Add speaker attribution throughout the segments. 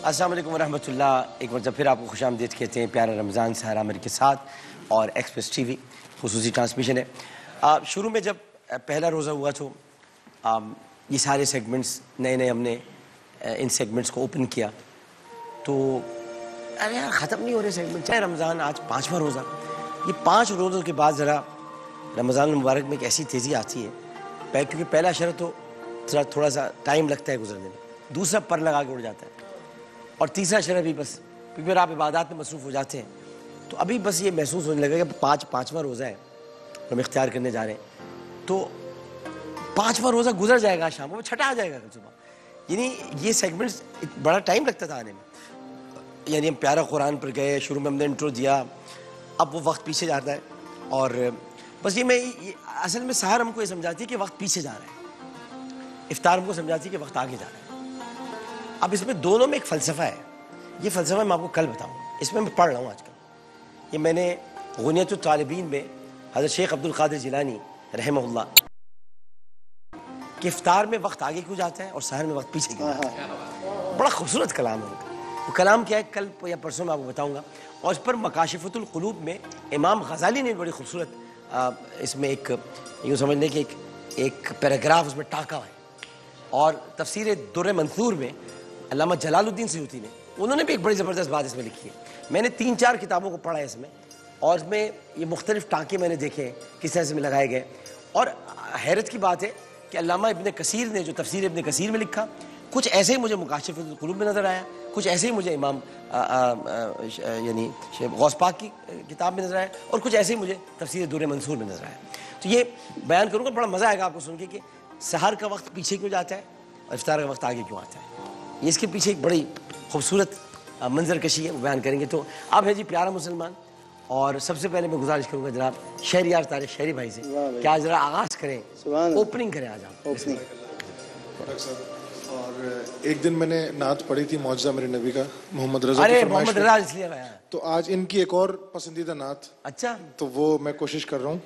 Speaker 1: السلام علیکم ورحمۃ اللہ. ایک مرتبہ پھر آپ کو خوش آمدید کہتے ہیں. پیارا رمضان سحر عامر کے ساتھ اور ایکسپریس ٹی وی خصوصی ٹرانسمیشن ہے. شروع میں جب پہلا روزہ ہوا تو یہ سارے سیگمنٹس نئے ہم نے ان سیگمنٹس کو اوپن کیا تو ارے یار ختم نہیں ہو رہے سیگمنٹ. رمضان آج 5واں روزہ. یہ 5 روزوں کے بعد ذرا رمضان المبارک میں ایک ایسی تیزی آتی ہے کیونکہ پہلا اشرہ تو تھوڑا سا ٹائم لگتا ہے گزرنے میں, دوسرا پر لگا کے اڑ جاتا ہے, اور تیسرا اشرہ بھی بس کیونکہ پھر آپ عبادات میں مصروف ہو جاتے ہیں. تو ابھی بس یہ محسوس ہونے لگا کہ 5واں روزہ ہے ہم اختیار کرنے جا رہے ہیں, تو 5واں روزہ گزر جائے گا, شام کو 6ٹھا آ جائے گا کل صبح. یعنی یہ سیگمنٹس بڑا ٹائم لگتا تھا آنے میں. یعنی ہم پیارا قرآن پر گئے, شروع میں ہم نے انٹرو دیا, اب وہ وقت پیچھے جاتا ہے. اور بس یہ اصل میں سحر ہم کو یہ سمجھاتی ہے کہ وقت پیچھے جا رہا ہے, افطار ہم کو سمجھاتی ہے کہ وقت آگے جا رہا ہے. اب اس میں دونوں میں ایک فلسفہ ہے. یہ فلسفہ میں آپ کو کل بتاؤں گا, اس میں پڑھ رہا ہوں آج کل. یہ میں نے غنیۃ الطالبین میں حضرت شیخ عبد القادر جیلانی رحمہ اللہ کہ افطار میں وقت آگے کیوں جاتا ہے اور سحر میں وقت پیچھے کیوں جاتا ہے. بڑا خوبصورت کلام ہے. وہ کلام کیا ہے کل یا پرسوں میں آپ کو بتاؤں گا. اور اس پر مکاشفۃ القلوب میں امام غزالی نے بڑی خوبصورت اس میں ایک یوں سمجھ لیں کہ ایک پیراگراف اس میں ٹاکا ہے. اور تفسیر در منثور میں علامہ جلال الدین سیوطی نے انہوں نے بھی ایک بڑی زبردست بات اس میں لکھی ہے. میں نے 3-4 کتابوں کو پڑھا ہے اس میں, اور اس میں یہ مختلف ٹانکے میں نے دیکھے ہیں کس طرح سے میں لگائے گئے. اور حیرت کی بات ہے کہ علامہ ابن کثیر نے جو تفسیر ابن کثیر میں لکھا, کچھ ایسے ہی مجھے مکاشفۃ القلوب میں نظر آیا, کچھ ایسے ہی مجھے امام یعنی غوث پاک کی کتاب میں نظر آیا, اور کچھ ایسے ہی مجھے تفسیر در منصور میں نظر آیا. تو یہ بیان کروں گا, بڑا مزہ آئے گا آپ کو سن کے کہ سحر کا وقت پیچھے کیوں جاتا ہے اور افطار کا وقت آگے کیوں آتا ہے. یہ اس کے پیچھے ایک بڑی خوبصورت منظر کشی ہے, وہ بیان کریں گے. تو اب ہے جی پیارا مسلمان, اور سب سے پہلے میں گزارش کروں گا جناب شہریار طارق شہری بھائی سے کہ آج ذرا آغاز کریں, اوپننگ کریں آج آپ.
Speaker 2: اور ایک دن میں نے نعت پڑھی تھی معجزہ میرے نبی کا محمد رضا.
Speaker 1: ارے محمد رضا اس لیے آیا
Speaker 2: تو آج ان کی ایک اور پسندیدہ نعت.
Speaker 1: اچھا,
Speaker 2: تو وہ میں کوشش کر رہا ہوں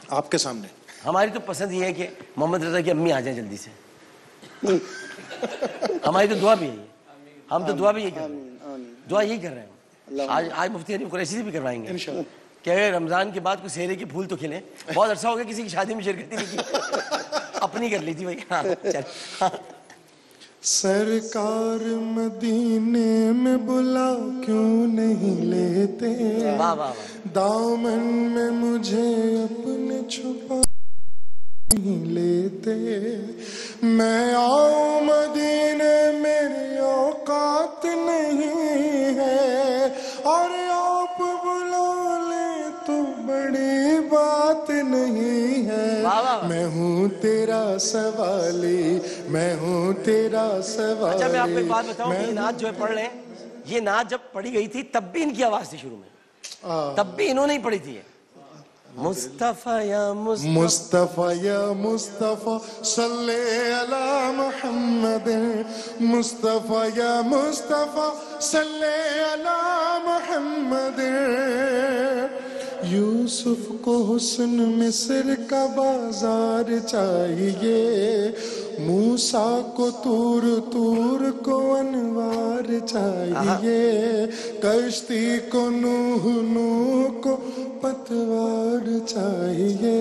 Speaker 2: آپ کے سامنے.
Speaker 1: ہماری تو پسند یہ ہے کہ محمد رضا کی امی آ جائیں جلدی سے. ہماری تو دعا بھی ہے, ہم تو دعا بھی یہی کر رہے ہیں, دعا یہی کر رہے ہیں. آج مفتی حنیف قریشی سے بھی کروائیں گے کہ رمضان کے بعد کوئی سہرے کے پھول تو کھلیں. بہت عرصہ ہو گیا کسی کی شادی میں شرکت ہی نہیں کی, اپنی کر لی تھی بھائی. ہاں چل.
Speaker 2: سرکار مدینے میں بلا کیوں نہیں لیتے, دامن میں مجھے اپنے چھپا نہیں لیتے. میں آؤں مدینے میری اوقات نہیں ہے, اور آپ بلا لیں تو بڑی بات نہیں ہے. میں ہوں تیرا سوالی, میں ہوں تیرا سوالی.
Speaker 1: اچھا میں آپ کو ایک بات بتاؤں کہ یہ نعت جو ہے پڑھ رہے ہیں, یہ نعت جب پڑھی گئی تھی تب بھی ان کی آواز تھی شروع میں, تب بھی انہوں نے ہی پڑھی تھی. مصطفیٰ یا
Speaker 2: مصطفیٰ یا مصطفیٰ صلی علی محمد, مصطفیٰ یا مصطفیٰ صلی علی محمد. یوسف کو حسن مصر کا بازار چاہیے, موسیٰ کو تور کو انوار چاہیے, کشتی کو نوح کو پتوار چاہیے,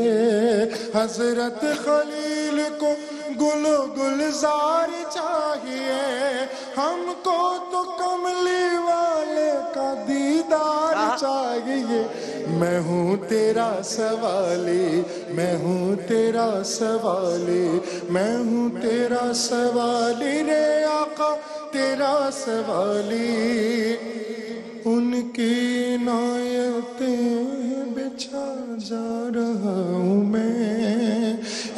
Speaker 2: حضرت خلیل کو گل و گلزار چاہیے, ہم کو تو کملی والے کا دیدار چاہیے. میں ہوں تیرا سوالی, میں ہوں تیرا سوالی, میں ہوں تیرا سوالی رے آقا تیرا سوالی. ان کی عنایتیں بچھا جا رہا ہوں میں,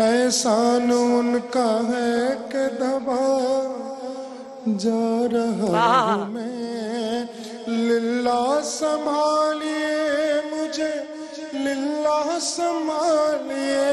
Speaker 2: احسان ان کا ہے کہ دبا جا رہا ہوں میں. للہ سنبھالیے مجھے, للہ سنبھالیے,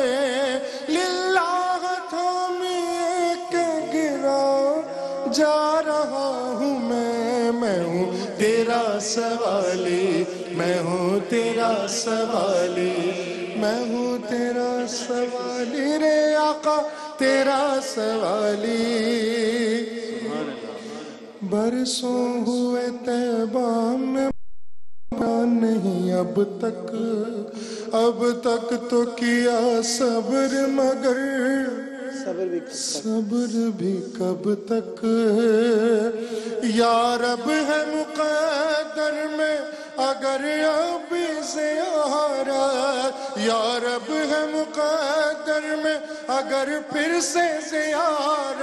Speaker 2: للہ تھامیے کہ گرا جا رہا ہوں میں. میں ہوں تیرا سوالی, میں ہوں تیرا سوالی, میں ہوں تیرا سوالی رے آقا تیرا سوالی. برسوں ہوئے طیبہ میں نہیں اب تک تو کیا صبر مگر صبر بھی کب تک یا رب ہے مقدر میں اگر اب زیارت یا رب ہے مقدر میں اگر پھر سے زیارت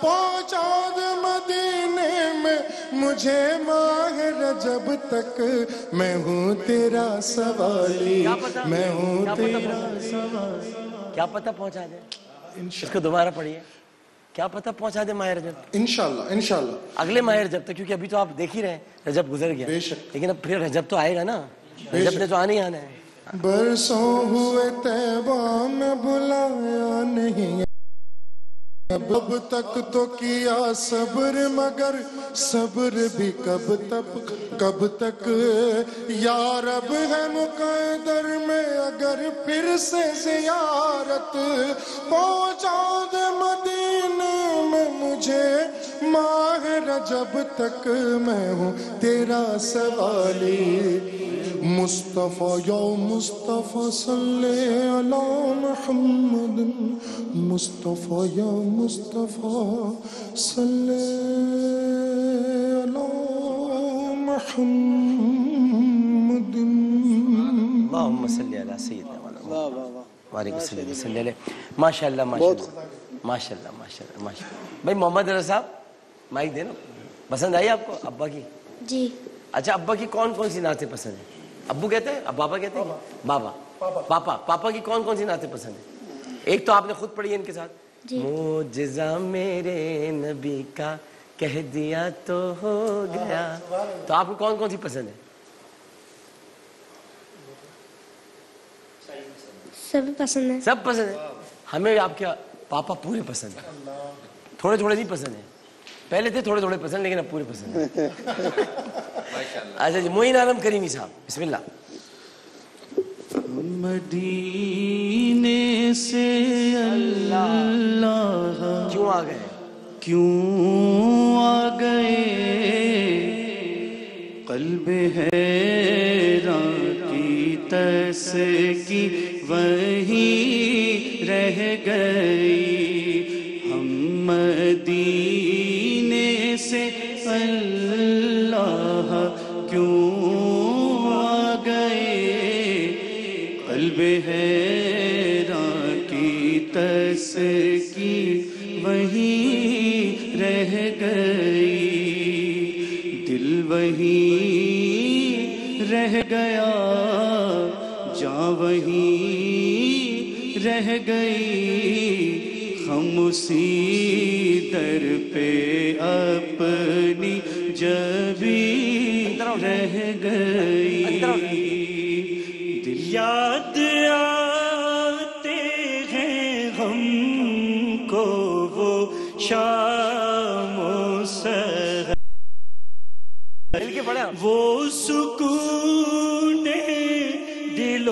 Speaker 2: پہنچا دے مدینے میں مجھے ماہ رجب تک میں ہوں تیرا سوالی میں ہوں تیرا سوالی
Speaker 1: کیا پتہ پہنچا دے اس کو دوبارہ پڑھیے کیا پتہ پہنچا دے ماہ رجب
Speaker 2: انشاءاللہ
Speaker 1: اگلے ماہ رجب تک کیونکہ ابھی تو آپ دیکھ ہی رہے ہیں رجب گزر گیا
Speaker 2: بے شک
Speaker 1: لیکن اب پھر رجب تو آئے گا نا رجب نے تو آنے ہی آنا ہے
Speaker 2: برسوں ہوئے طیبہ میں بلایا نہیں اب تک تو کیا صبر مگر صبر بھی کب تک یا رب ہے مقدر میں اگر پھر سے زیارت پہنچا دے مدینے میں مجھے ماہ رجب تک میں ہوں تیرا سوالی مصطفیٰ یا مصطفیٰ صلی علی محمد مصطفیٰ یا مصطفیٰ صلی علی محمد
Speaker 1: اللہم صلی علی سیدنا وعلیکم صلی علیہ ماشاءاللہ ماشاءاللہ بھائی محمد رضا صاحب مائک دے نا پسند آئی آپ کو ابا کی
Speaker 3: جی
Speaker 1: اچھا ابا کی کون کون سی نعتیں پسند ہیں ابو کہتے ہیں اب بابا کہتے ہیں بابا پاپا کی کون سی نعتیں پسند ہیں ایک تو آپ نے خود پڑھی ہے ان کے ساتھ معجزہ میرے نبی کا کہہ دیا تو ہو گیا تو آپ کو کون سی پسند ہے
Speaker 3: سب پسند ہے
Speaker 1: سب پسند ہے ہمیں آپ کے پاپا پورے پسند ہیں تھوڑے نہیں پسند ہیں پہلے تھے تھوڑے پسند لیکن اب پورے پسند ہیں اچھا جی معین عالم کریمی صاحب بسم اللہ
Speaker 4: مدینے سے اللہ
Speaker 1: کیوں آ گئے
Speaker 4: قلب حیران کی تس کی وہیں رہ گئی ہم مدینے سے اللہ کیوں آ گئے قلب حیران کی تس کی وہیں رہ گئی دل وہیں رہ گیا جاں وہیں رہ گئی ہم اسی در پہ اپنی جبی رہ گئی دل یاد آتے ہیں ہم کو وہ شام و سحر وہ سکون دل و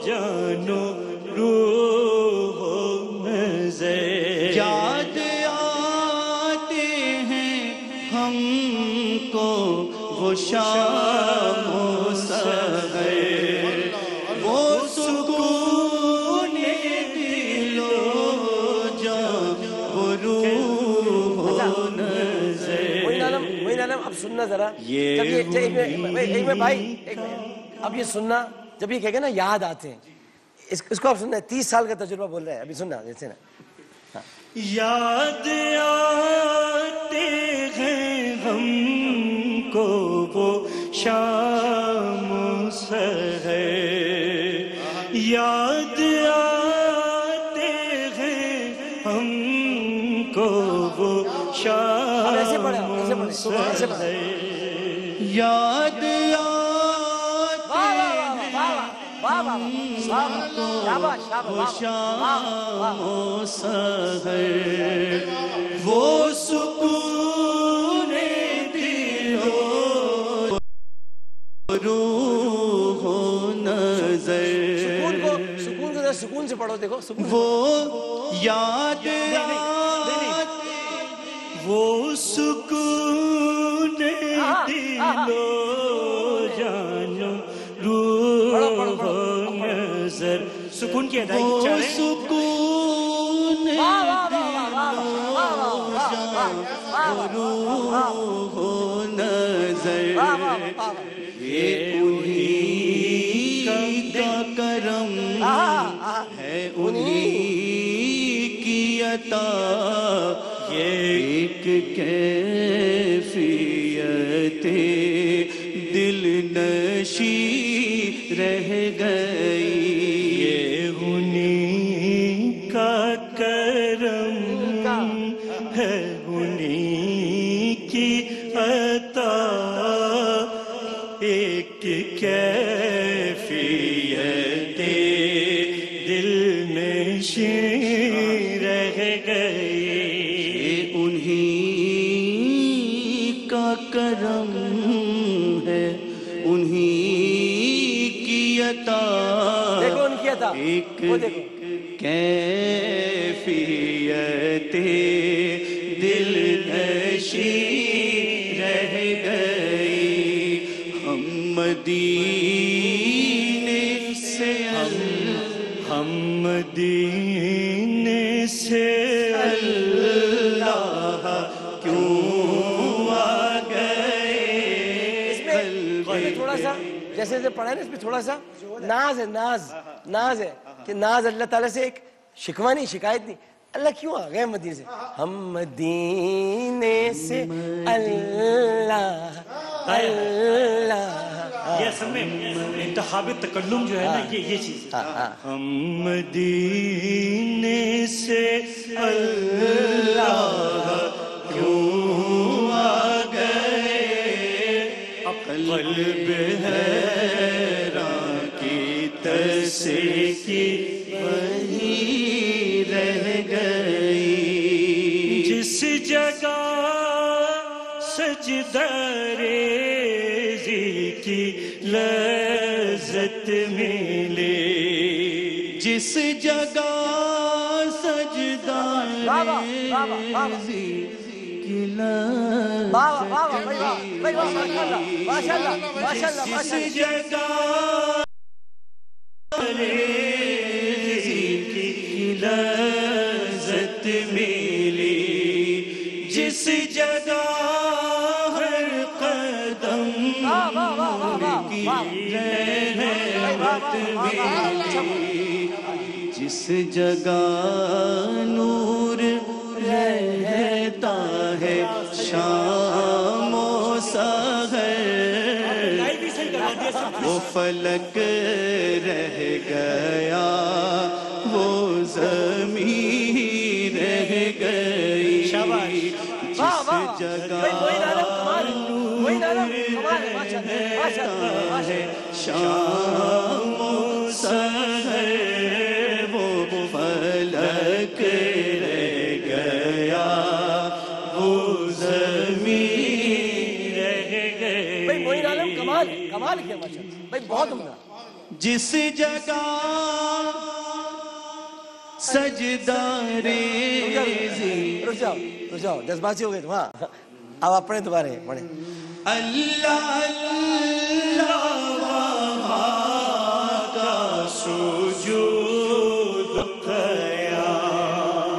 Speaker 4: جانو روح و نظر یاد آتے ہیں ہم کو وہ شام و سحر وہ سکون دل و جانو روح و نظر
Speaker 1: اب سننا ذرا اب یہ سننا جب یہ کہے گا نا یاد آتے ہیں اس کو آپ سننا ہے 30 سال کا تجربہ بول رہا ہے ابھی سننا جیسے نا
Speaker 4: یاد آتے ہیں ہم کو وہ شام و سحر یاد آتے ہیں ہم کو وہ شام و سحر یاد شام و سحر وہ سکون دل و روح و نظر
Speaker 1: سکون سے پڑھو دیکھو
Speaker 4: وہ یاد وہ سکون دلو جانو روح و نظر سکون کی ادائیگی چاہ رہے ہیں سکون دلو جانو روح و نظر یہ انہی کا کرم ہے انہی کی عطا یہ ایک کیفیت دل نشی رہ گئی یہ انہی کا کرم ہے انہی کی عطا ایک کیفیت دل نشی رہ گئی انہی کا کرم ہے انہی کی عطا
Speaker 1: دیکھو ان کی عطا
Speaker 4: ایک
Speaker 1: وہ دیکھو
Speaker 4: کیفیت دل نشی رہ گئی ہم مدینے سے ہم مدینے سے اللہ کیوں آ گئے
Speaker 1: اس میں تھوڑا سا جیسے پڑھا ہے نا اس میں تھوڑا سا ناز ہے ناز ہے کہ ناز اللہ تعالیٰ سے ایک شکوہ نہیں شکایت نہیں اللہ کیوں آ گئے مدینے سے ہم مدینے سے اللہ
Speaker 4: یہ اصل میں انتخاب تکلم جو ہے نا یہ چیز ہم مدینے سے اللہ کیوں آ گئے قلب حیران کی تسکی وہی رہ گئی جس جگہ سجدہ ریزی کی لذت ملے جس جگہ سجدہ ریزی کی لذت جس جگہ ریزی کی لذت ملی جس جگہ ہر قدم کی رحمت ملی جس جگہ نور رہتا ہے شام و سحر وہ فلک رہ گیا وہ زمین رہ گئی جس جگہ نور رہتا ہے شام و سحر وہ فلک رہ گیا وہ زمین رہ گئی
Speaker 1: معین عالم کمال کیا ماشاءاللہ بھائی بہت عمدہ
Speaker 4: جس جگہ سجدہ ریزی
Speaker 1: رک جاؤ جذباتی ہو گئے تم ہاں اب آپ پڑھیں دوبارہ پڑھیں
Speaker 4: اللہ اللہ وہاں کا سجود قیام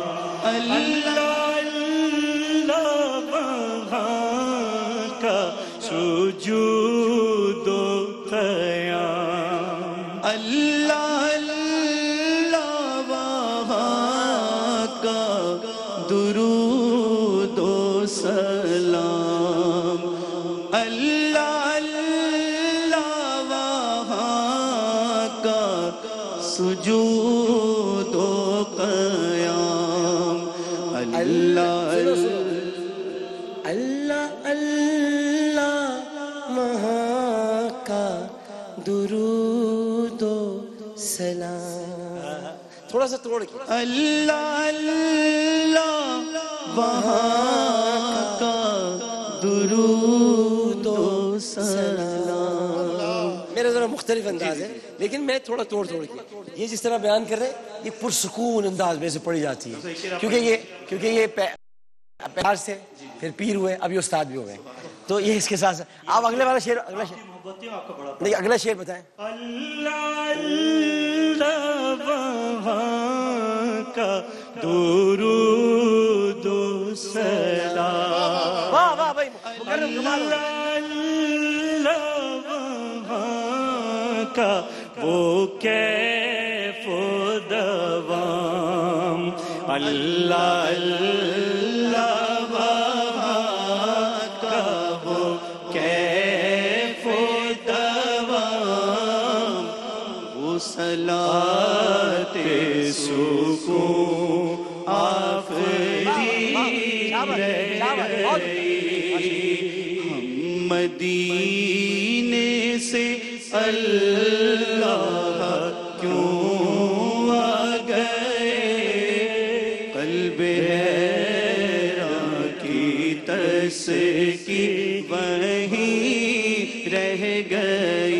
Speaker 4: اللہ اللہ وہاں کا سجود قیام اللہ اللہ وہاں کا درود و سلام اللہ اللہ وہاں کا سجود و قیام اللہ
Speaker 1: اللہ اللہ وہاں کا درود و سلام تھوڑا سا توڑ کے
Speaker 4: اللہ اللہ وہاں کا درود و سلام
Speaker 1: میرا ذرا مختلف انداز ہے لیکن میں تھوڑا توڑ کے یہ جس طرح بیان کر رہے ہیں یہ پرسکون انداز میں سے پڑھی جاتی ہے کیونکہ یہ پیار سے پھر پیر ہوئے, ابھی استاد بھی ہو گئے. تو یہ اس کے ساتھ آپ اگلے والا شعر, نہیں اگلا شعر بتائیں.
Speaker 4: اللہ اللہ وہاں کا درود و سلام.
Speaker 1: واہ واہ بھائی مکرم کمال.
Speaker 4: اللہ وہاں کا وہ کیف و دوام. اللہ اللہ وہاں کا وہ کیف و دوام. وہ صلاۃ سکون آفری مدینے سے اللہ کیوں آ گئے. قلب حیران کی تسکی وہیں رہ گئی.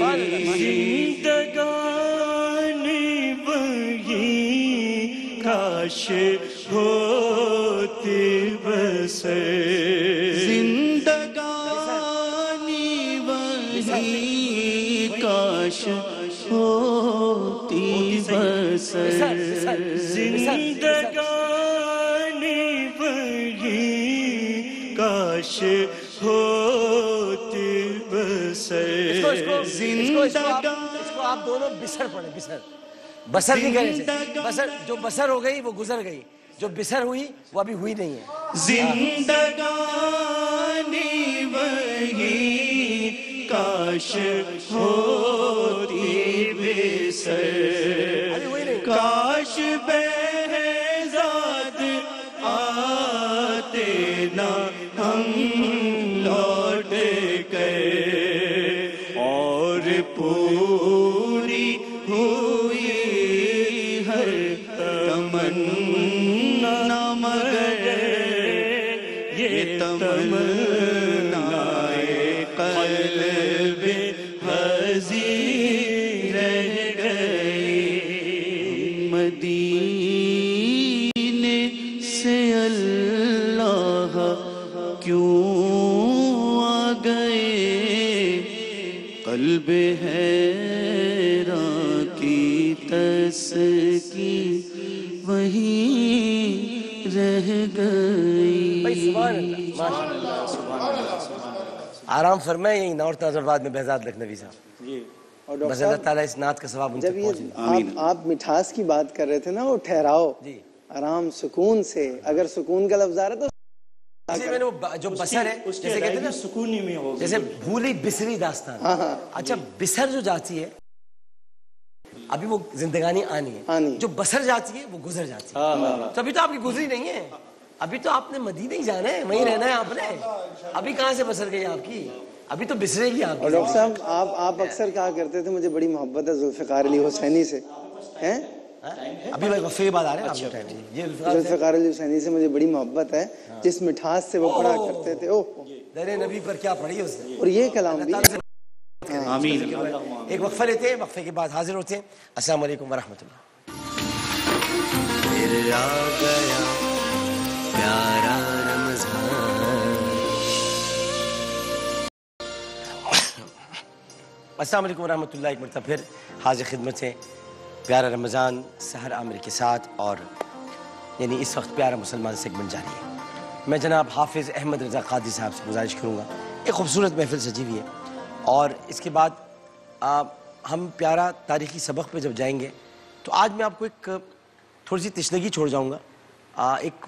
Speaker 4: زندگانی وہی کاش ہوتی بسر. کاش ہوتی بسر. زندگانی وہی کاش ہوتی بسر.
Speaker 1: اس کو آپ دونوں بسر پڑھیں. بسر بسر نہیں کریں. بسر جو بسر ہو گئی وہ گزر گئی, جو بسر ہوئی وہ ابھی ہوئی نہیں ہے.
Speaker 4: زندگانی وہی کاش ہوتی بسر. کاش بہزاد آتے نہ ہم لوٹ گئے اور پوری ہوئی ہر تمنا مگر یہ تمنا قلب حزین رہ گئی. مدینے سے اللہ کیوں آ گئے. قلب حیران کی تسکی وہیں رہ گئی.
Speaker 1: آرام فرمائیں. یہی نور تازرباد میں بہزاد لکھنوی صاحب. بس اللہ تعالیٰ اس نعت کا ثواب ان تک پہنچے.
Speaker 3: آپ مٹھاس کی بات کر رہے تھے نا, وہ ٹھہراؤ آرام سکون سے. اگر سکون کا لفظ آ رہا تو
Speaker 1: جو بسر ہے جیسے کہتے ہیں نا
Speaker 4: سکونی میں ہو,
Speaker 1: جیسے بھولی بسری داستان. اچھا بسر جو جاتی ہے ابھی وہ زندگانی آنی ہے, جو بسر جاتی ہے وہ گزر جاتی ہے. تو ابھی تو آپ کی گزری نہیں ہے, ابھی تو آپ نے مدینے ہی جانا ہے, وہیں رہنا ہے آپ نے. ابھی کہاں سے بسر گئی آپ کی, ابھی تو بسرے گی آپ کی.
Speaker 3: اور ڈاکٹر صاحب آپ اکثر کہا کرتے تھے مجھے بڑی محبت ہے ذوالفقار علی حسینی سے. ہیں
Speaker 1: ابھی وقفے کے بعد آ رہے ہیں.
Speaker 3: ذوالفقار علی حسینی سے مجھے بڑی محبت ہے, جس مٹھاس سے وہ پڑھا کرتے تھے.
Speaker 1: در نبی پر کیا پڑھی اس نے,
Speaker 3: اور یہ کلام بھی.
Speaker 1: آمین. ایک وقفہ لیتے ہیں, وقفے کے بعد حاضر ہوتے ہیں. السلام علیکم ورحمۃ اللہ.
Speaker 5: پھر آ گیا پیارا رمضان.
Speaker 1: السلام علیکم ورحمۃ اللہ. ایک مرتبہ پھر حاضر خدمت ہے. پیارا رمضان سحر عامر کے ساتھ, اور یعنی اس وقت پیارا مسلمان سیگمنٹ جاری ہے. میں جناب حافظ احمد رضا قادری صاحب سے گزارش کروں گا. ایک خوبصورت محفل سجی ہوئی ہے, اور اس کے بعد ہم پیارا تاریخی سبق پہ جب جائیں گے تو آج میں آپ کو ایک تھوڑی سی تشنگی چھوڑ جاؤں گا.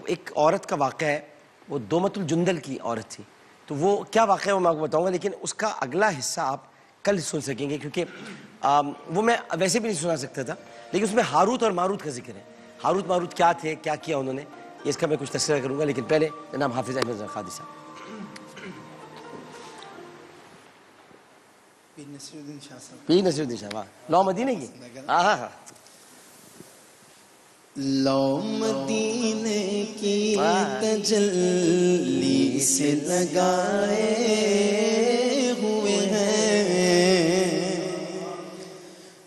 Speaker 1: ایک عورت کا واقعہ ہے, وہ دومت الجندل کی عورت تھی. تو وہ کیا واقعہ ہے وہ میں آپ کو بتاؤں گا, لیکن اس کا اگلا حصہ آپ کل سن سکیں گے, کیونکہ وہ میں ویسے بھی نہیں سنا سکتا تھا. لیکن اس میں ہاروت اور ماروت کا ذکر ہے. ہاروت ماروت کیا تھے, کیا کیا انہوں نے, اس کا میں کچھ تذکرہ کروں گا. لیکن پہلے جناب حافظ احمد رضا قادری صاحب. پیر نصیر الدین شاہ, لو مدینے کی. ہاں
Speaker 5: لو مدینے کی تجلی سے لگائے ہوئے ہیں,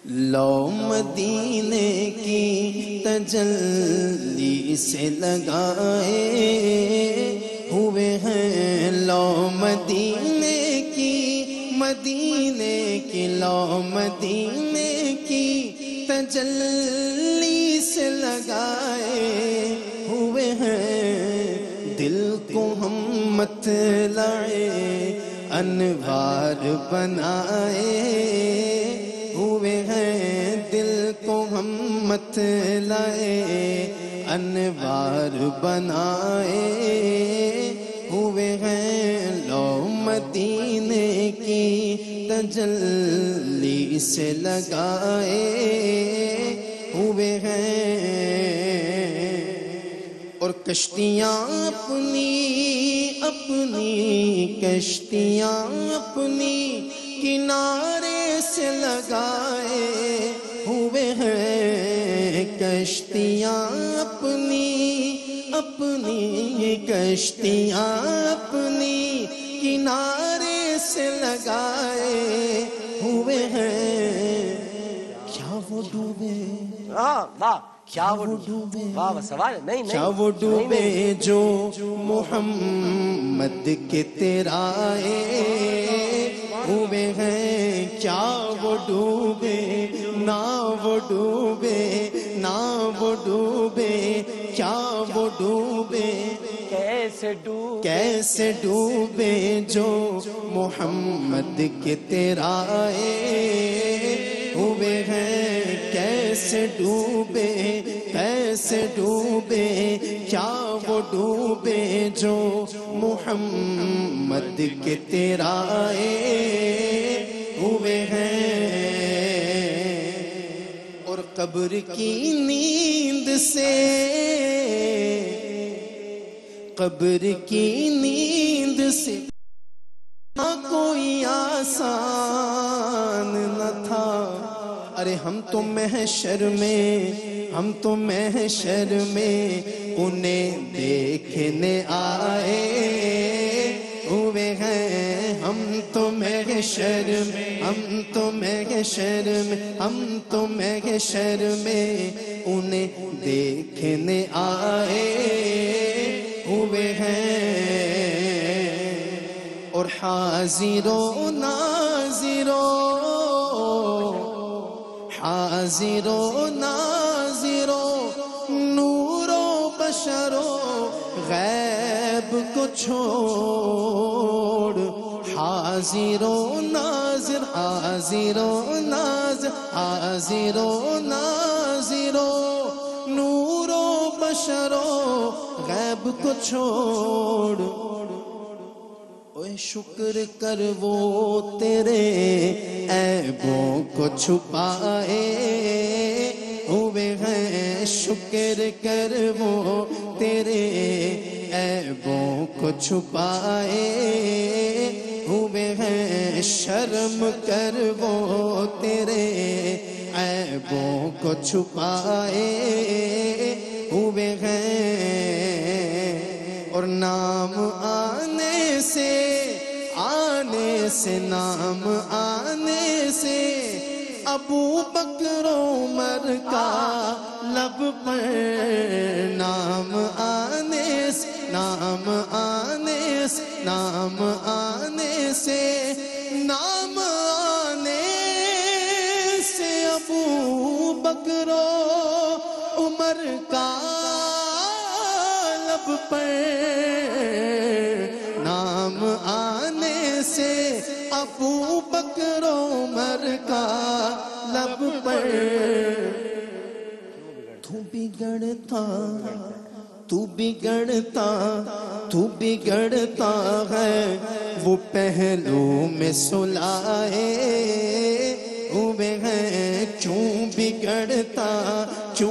Speaker 5: لو مدینے کی تجلی سے لگائے لو مدینے کی، مدینے کی لو مدینے کی تجلی سے لگائے ہوئے ہیں، دل کو ہم مطلع انوار بنائے ہوئے ہیں، دل کو ہم مطلع انوار بنائے ہوئے ہیں، لو مدینے کی تجلی سے لگائے ہوئے ہیں، اور کشتیاں اپنی اپنی کشتیاں اپنی کنارے سے لگائے ہوئے ہیں، کشتیاں اپنی اپنی کشتیاں اپنی کنارے سے لگائے ہوئے ہیں، کیا وہ ڈوبے
Speaker 1: واہ کیا وہ ڈوبے، واہ وہ سوال نہیں
Speaker 5: کیا وہ ڈوبے جو محمد کے تیرائے ہوئے ہیں، کیا وہ ڈوبے نہ وہ ڈوبے نہ وہ ڈوبے، کیا وہ ڈوبے کیسے ڈوبے جو محمد کے تیرائے ہوئے ہیں، کیسے ڈوبے کیسے ڈوبے، کیا وہ ڈوبے جو محمد کے تیرائے ہوئے ہیں، اور قبر کی نیند سے قبر کی نیند سے کوئی آسان نہ تھا، ارے ہم تو محشر میں انہیں دیکھنے آئے ہوئے ہیں، ہم تو محشر میں انہیں دیکھنے آئے ہوئے ہیں، اور حاضروں ناظروں نور و بشر و غیب کو چھوڑ، حاضروں ناظر نور و بشر و غیب کو چھوڑ، اوے شکر کر وہ تیرے عیبوں کو چھپائے ہوئے ہیں، شکر کر وہ تیرے عیبوں کو چھپائے ہوئے ہیں، شرم کر وہ تیرے عیبوں کو چھپائے ہوئے ہیں، اور نام آنے سے نام آنے سے ابو بکر عمر کا لب پر، نام آنے سے ابو بکر عمر کا لب پر، نام آنے سے ابو بکر عمر کا لب پر، تو بگڑتا ہے وہ پہلو میں سلائے ہوئے ہیں، کیوں بگڑتا تو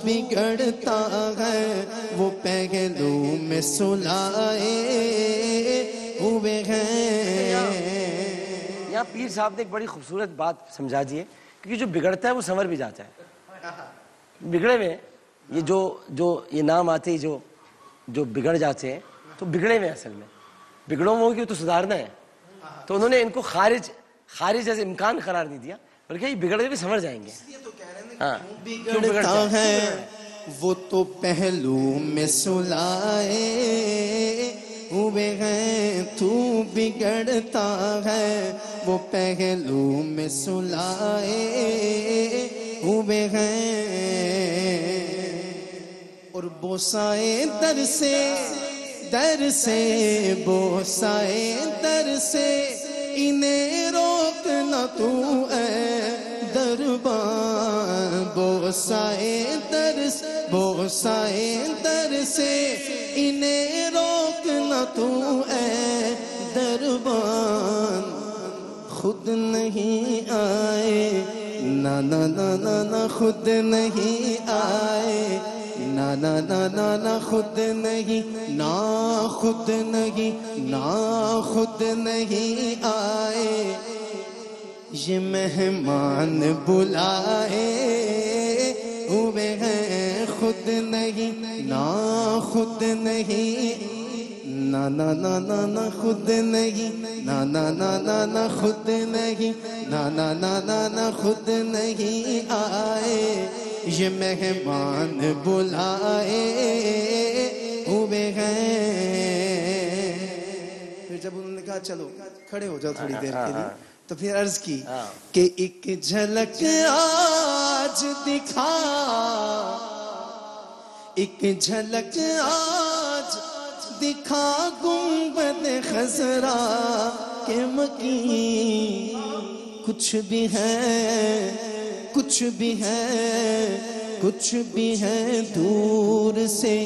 Speaker 5: بگڑتا ہے وہ پہلو میں سلائے ہوئے ہیں۔
Speaker 1: یہاں پیر صاحب نے ایک بڑی خوبصورت بات سمجھا دی ہے، کیونکہ جو بگڑتا ہے وہ سنور بھی جاتا ہے، بگڑے ہوئے یہ جو یہ نام آتے ہی جو بگڑ جاتے ہیں تو بگڑے ہوئے اصل میں بگڑوں میں ہوگی تو سدھارنا ہے، تو انہوں نے ان کو خارج جیسے امکان قرار نہیں دیا، بلکہ یہ بگڑے ہوئے سنور جائیں گے۔
Speaker 5: بگڑتا ہے وہ تو پہلو میں سلائے ہوئے ہیں، تو بگڑتا ہے وہ پہلو میں سلائے ہوئے ہیں، اور بوسائے در سے بوسائے در سے انہیں روکنا تو اے دربان، بوسائے در سے انہیں روکنا تو اے دربان، خود نہیں آئے نا نا نا نا نا، خود نہیں آئے نا نا نا نا نا، خود نہیں نا، خود نہیں نا، خود نہیں آئے، یہ مہمان بلائے ہوئے ہیں، خود نہیں نا، خود نہیں نا نا نا نا نا، خود نہیں نا نا نا نا نا، خود نہیں نا نا نا نا نا، خود نہیں آئے، یہ مہمان بلائے ہوئے ہیں۔ پھر جب انہوں نے کہا چلو کھڑے ہو جاؤ تھوڑی دیر کے لیے، تو پھر عرض کی کہ ایک جھلک آج دکھا، ایک جھلک آج دکھا گنبد خضرا کے مکین، کچھ بھی ہے کچھ بھی ہے کچھ بھی ہے دور سے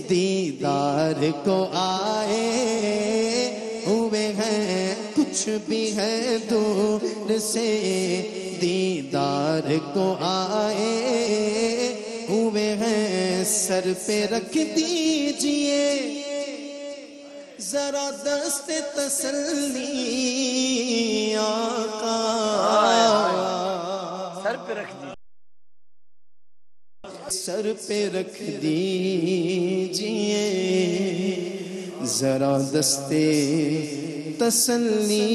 Speaker 5: دیدار کو آئے ہوئے ہیں، کچھ بھی ہے دور سے دیدار کو آئے ہوئے ہیں، سر پہ رکھ دیجئے ذرا دست تسلی آقا،
Speaker 1: سر پہ رکھ دی،
Speaker 5: سر پہ رکھ دیجئے ذرا دست تسلی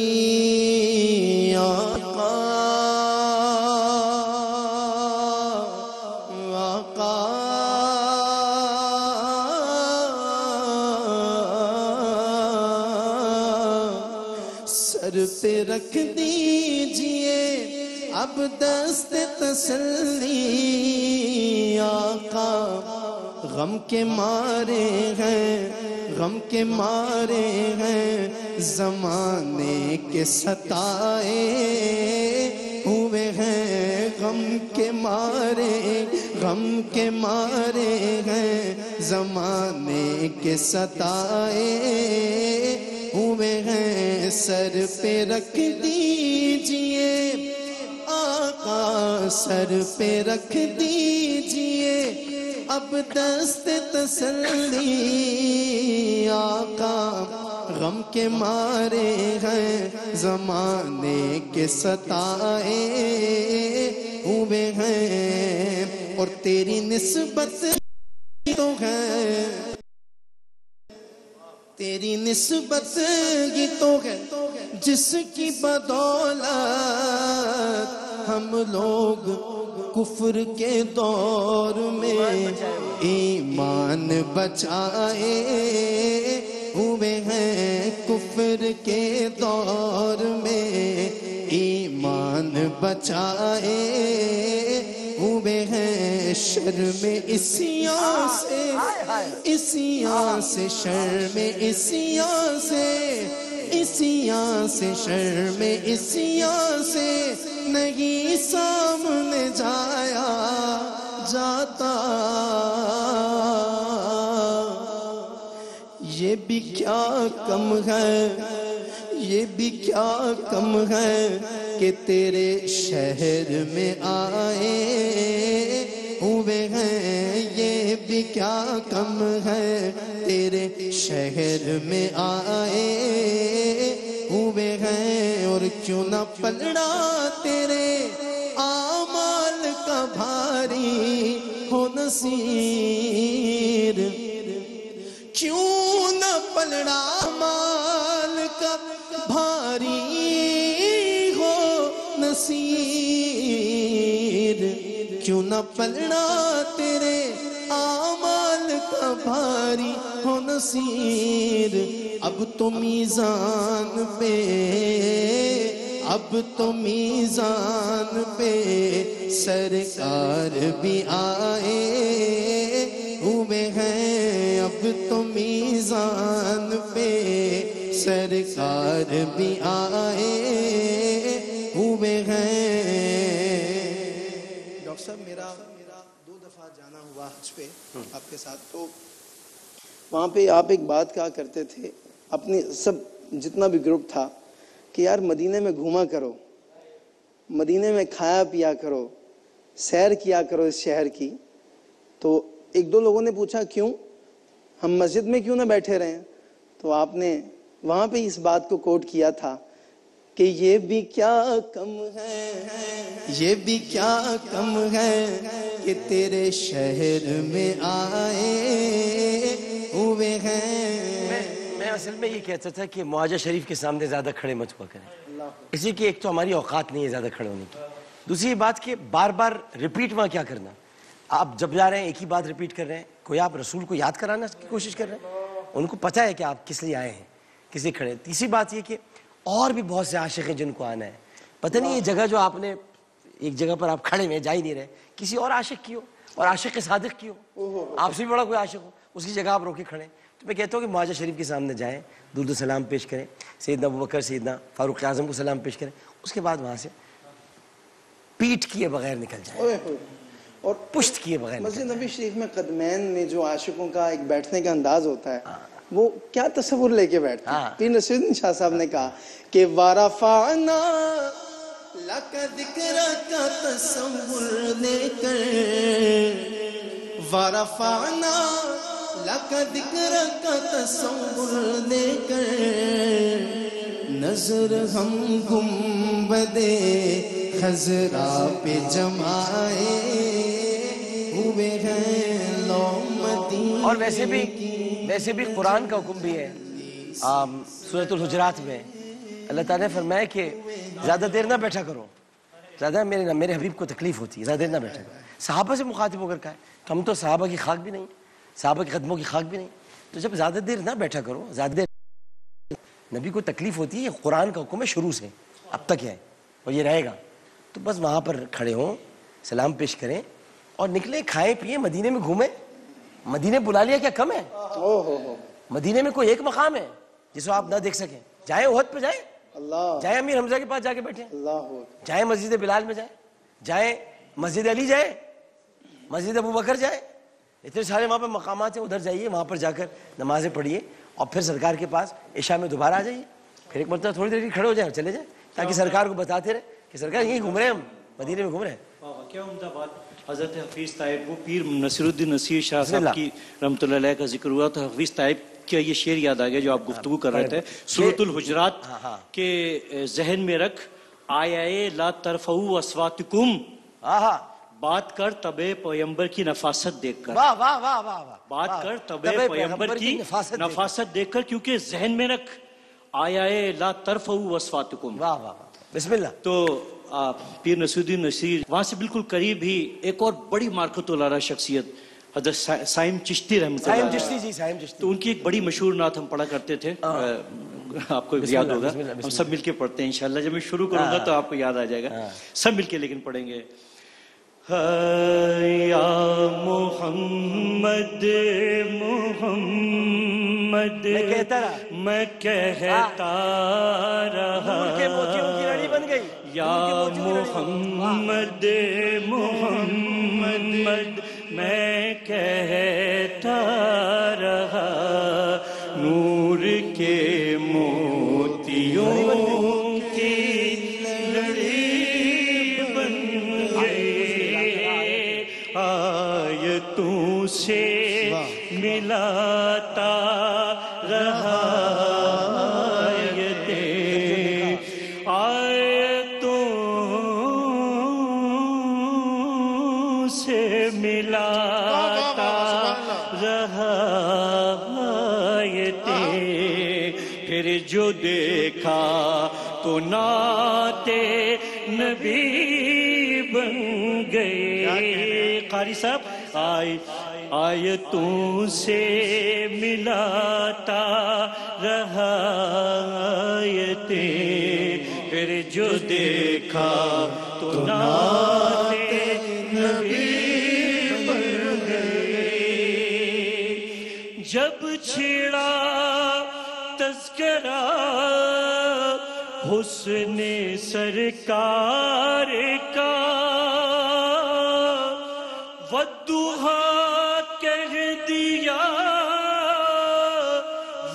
Speaker 5: آقا، آقا سر پہ رکھ دیجئے اب دست تسلی آقا، غم کے مارے ہیں، غم کے مارے ہیں، زمانے کے ستائے ہوئے ہیں، غم کے مارے، غم کے مارے ہیں، زمانے کے ستائے ہوئے ہیں، سر پہ رکھ دیجئے آقا، سر پہ رکھ دیجئے اب دست تسلی آقا، غم کے مارے ہیں، زمانے کے ستائے ہوئے ہیں، اور تیری نسبت تو ہے، تیری نسبت ہی تو ہے جس کی بدولت ہم لوگ کفر کے دور میں ایمان بچائے ہوئے ہیں، کفر کے دور میں ایمان بچائے ہوئے ہیں، شرم عصیاں سے، عصیاں سے شرم عصیاں سے، عصیاں سے شرم عصیاں سے نہیں سامنے جایا جاتا، یہ بھی کیا کم ہے، یہ بھی کیا کم ہے کہ تیرے شہر میں آئے ہوئے ہیں، یہ بھی کیا کم ہے تیرے شہر میں آئے ہوئے ہیں، اور کیوں نہ پلڑا تیرے اعمال کا بھاری ہو نصیر، کیوں نہ پلڑا اعمال کا بھاری ہو نصیر، کیوں نہ پلنا تیرے اعمال کا بھاری ہو نصیر. اب تو میزان پہ، اب تو میزان پہ سرکار بھی آئے ہوئے ہیں. اب تو میزان پہ سرکار بھی آئے ہوئے ہیں. ڈاکٹر صاحب میرا 2 دفعہ جانا ہوا حج پہ آپ کے ساتھ، تو وہاں پہ آپ ایک بات کہا کرتے تھے اپنی سب جتنا بھی گروپ تھا کہ یار مدینے میں گھوما کرو، مدینے میں کھایا پیا کرو، سیر کیا کرو اس شہر کی. تو 1-2 لوگوں نے پوچھا کیوں، ہم مسجد میں کیوں نہ بیٹھے رہیں؟ تو آپ نے وہاں پہ اس بات کو کوٹ کیا تھا کہ یہ بھی کیا کم ہے، یہ بھی کیا کم ہے کہ تیرے شہر میں آئے ہوئے ہیں.
Speaker 1: میں اصل میں یہ کہتا تھا کہ معاجہ شریف کے سامنے زیادہ کھڑے مت ہوا کریں، اسی کہ ایک تو ہماری اوقات نہیں ہے زیادہ کھڑے ہونے کی، دوسری بات کہ بار بار ریپیٹ وہاں کیا کرنا. آپ جب جا رہے ہیں ایک ہی بات ریپیٹ کر رہے ہیں، کوئی آپ رسول کو یاد کرانا کی کوشش کر رہے ہیں، ان کو پتہ ہے کہ آپ کس لیے آئے ہیں، کس لیے کھڑے ہیں. تیسری بات یہ کہ اور بھی بہت سے عاشق ہیں جن کو آنا ہے. پتہ نہیں یہ جگہ جو آپ نے ایک جگہ پر آپ کھڑے ہوئے جا ہی نہیں رہے، کسی اور عاشق کی ہو، اور عاشق صادق کی ہو، آپ سے بھی بڑا کوئی عاشق ہو، اس کی جگہ آپ روکے کھڑے. تو میں کہتا ہوں کہ معاجہ شریف کے سامنے جائیں، درود و سلام پیش کریں، سیدنا ابوبکر سیدنا فاروق اعظم کو سلام پیش کریں، اس کے بعد وہاں سے پیٹ کیے بغیر نکل جائیں
Speaker 3: اور
Speaker 1: پشت کیے بغیر.
Speaker 3: مسجد نبی شریف میں قدمین میں جو عاشقوں کا ایک بیٹھنے کا انداز ہوتا ہے وہ کیا تصور لے کے بیٹھتے ہیں. پیر نصیرالدین شاہ صاحب نے کہا کہ وَرَفَعْنَا لَكَ ذِكْرَكَ تصور لے کر، وَرَفَعْنَا لَكَ ذِكْرَكَ تصور لے کر، نظر ہم گنبدِ خضرا پہ جمائے ہوئے ہیں لو مدینے.
Speaker 1: اور ویسے بھی قرآن کا حکم بھی ہے سورۃ الحجرات میں، اللہ تعالیٰ نے فرمایا کہ زیادہ دیر نہ بیٹھا کرو، زیادہ میرے حبیب کو تکلیف ہوتی ہے، زیادہ دیر نہ بیٹھا کرو. صحابہ سے مخاطب ہو کر کہا ہے، تو ہم تو صحابہ کی خاک بھی نہیں، صحابہ کے قدموں کی خاک بھی نہیں، تو جب زیادہ دیر نہ بیٹھا کرو، زیادہ دیر نبی کو تکلیف ہوتی ہے. یہ قرآن کا حکم ہے شروع سے اب تک ہے اور یہ رہے گا. تو بس وہاں پر کھڑے ہوں، سلام پیش کریں اور نکلیں، کھائیں پیئیں، مدینے میں گھومیں. مدینے بلا لیا کیا کم ہے؟ مدینے میں کوئی ایک مقام ہے جس کو آپ نہ دیکھ سکیں. جائیں احد پہ جائیں، جائیں امیر حمزہ کے پاس جا کے بیٹھیں، جائیں مسجد بلال میں جائیں، جائیں مسجد علی جائیں، مسجد ابوبکر جائیں، اتنے سارے وہاں پہ مقامات ہیں، ادھر جائیے، وہاں پر جا کر نمازیں پڑھیے اور پھر سرکار کے پاس عشاء میں دوبارہ آ جائیے. پھر ایک مرتبہ تھوڑی دیر کھڑے ہو جائیں اور چلے جائیں، تاکہ سرکار کو بتاتے رہے کہ سرکار یہیں گھوم رہے ہیں، ہم مدینے میں گھوم رہے ہیں.
Speaker 4: کیا عمدہ بات. حضرت حفیظ طائب، وہ پیر نصیرالدین نصیر شاہ صاحب کی رحمۃ اللہ علیہ کا ذکر ہوا تو حفیظ طائب کیا یہ شعر یاد آ گیا جو آپ گفتگو کر رہے تھے سورۃ الحجرات کے ذہن میں رکھ، آیائے لا ترفعوا اصواتکم، بات کر طب پیغمبر کی نفاست دیکھ کر، بات کر طب پیغمبر کی نفاست دیکھ کر، کیونکہ ذہن میں رکھ آیائے لا ترفعوا اصواتکم.
Speaker 1: بسم اللہ.
Speaker 4: تو پیر نصیرالدین نصیر وہاں سے بالکل قریب ہی ایک اور بڑی مارکت العرا شخصیت حضرت سائم چشتی رحمۃ اللہ علیہ،
Speaker 1: سائم چشتی،
Speaker 4: تو ان کی ایک بڑی مشہور نعت ہم پڑھا کرتے تھے، آپ کو یاد ہوگا، ہم سب مل کے پڑھتے ہیں انشاءاللہ. جب میں شروع کروں گا تو آپ کو یاد آ جائے گا، سب مل کے لیکن پڑھیں گے. یا محمد محمد میں کہتا رہا، یا محمد محمد میں کہتا رہا، نور کے موتیوں کی لڑی بن گئے، آیتوں سے ملاتا رہا، جو دیکھا تو نعت نبی بن گئے. قاری صاحب آیتوں سے ملاتا رہا آیتیں، پھر جو دیکھا تو نعت نبی بن گئے. جب چھڑا تذکرہ حسن سرکار کا، والضحیٰ کہہ دیا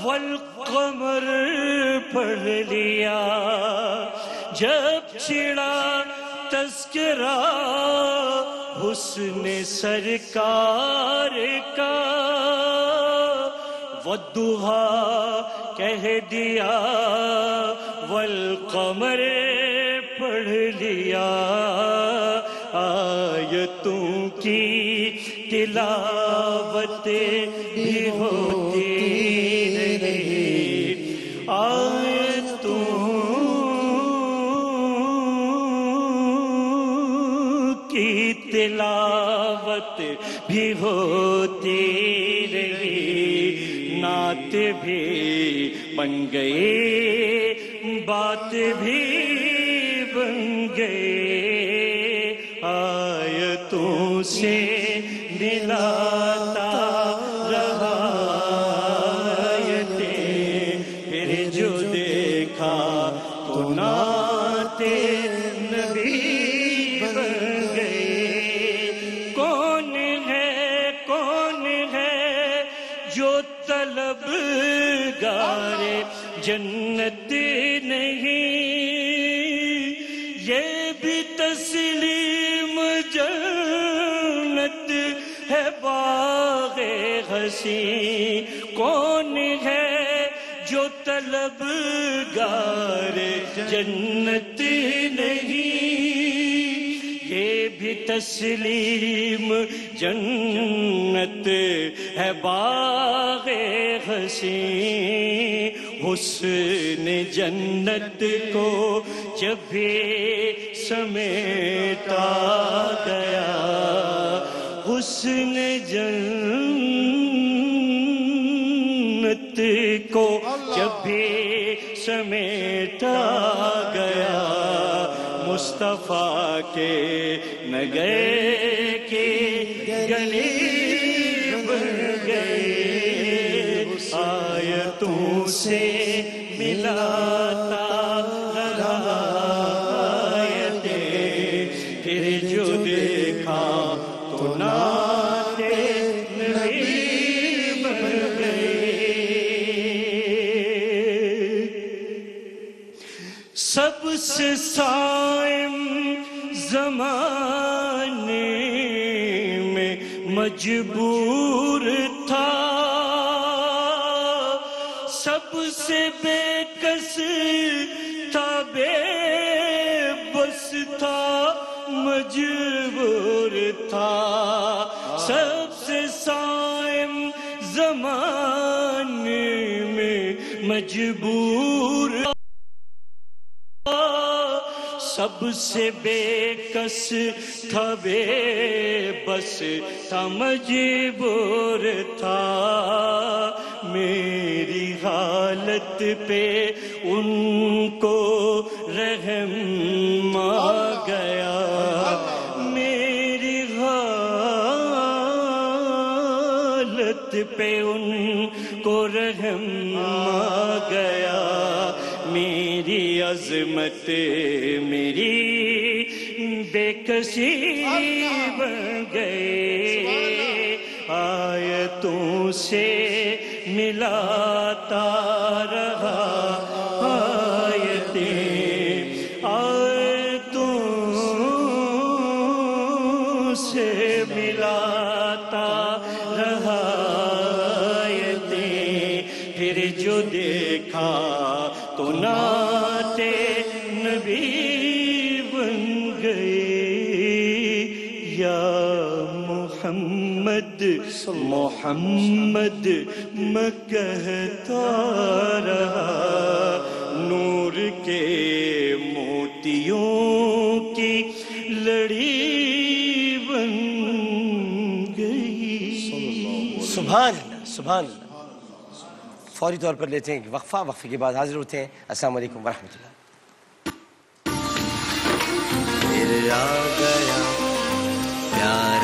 Speaker 4: والقمر پڑھ لیا. جب چھڑا تذکرہ حسن سرکار کا، والضحیٰ کہہ دیا والقمر پڑھ لیا. آیتوں کی تلاوت بھی ہوتی رہی، آیتوں کی تلاوت بھی ہوتی رہی، نعت بھی بن گئے، بات بھی بن گئے. آیتوں سے ملاتا رہا آیتیں، پھر جو دیکھا تو نعت نبی بن گئے. کون ہے جو طلبگار جنت نہیں، یہ بھی تسلیم جنت ہے باغ حسین. کون ہے جو طلبگار جنت نہیں، یہ بھی تسلیم جنت ہے باغ حسین. حسن جنت کو جب بھی سمیٹا گیا، حسن جنت کو جب بھی سمیٹا گیا، مصطفیٰ کے نگے کے گلی بن گئے. آیتوں سے ملاتا رہا آیتیں، پھر جو دیکھا تو نعت نبی بن گئے. سب سے صائم زمانے میں مجبور تھا، سب سے بے کس تھا، بے بس تھا، مجبور تھا. سب سے صائم زمانے میں مجبور، سب سے بے کس تھا، بے بس تھا، مجبور تھا. میری حالت پہ ان کو رحم آ گیا، میری حالت پہ ان کو رحم آ گیا. میری عظمت میری بے کسی بن گئے. آیتوں سے ملاتا رہا آیتیں، آیتوں سے ملاتا رہا آیتیں، پھر جو دیکھا تو نعت نبی بن گئے. یا محمد محمد میں کہتا رہا، نور کے موتیوں کی لڑی بن گئی.
Speaker 1: سبحان اللہ سبحان اللہ. فوری طور پر لیتے ہیں کہ وقفہ کے بعد حاضر ہوتے ہیں. السلام علیکم ورحمۃ اللہ.
Speaker 6: پھر آ گیا پیار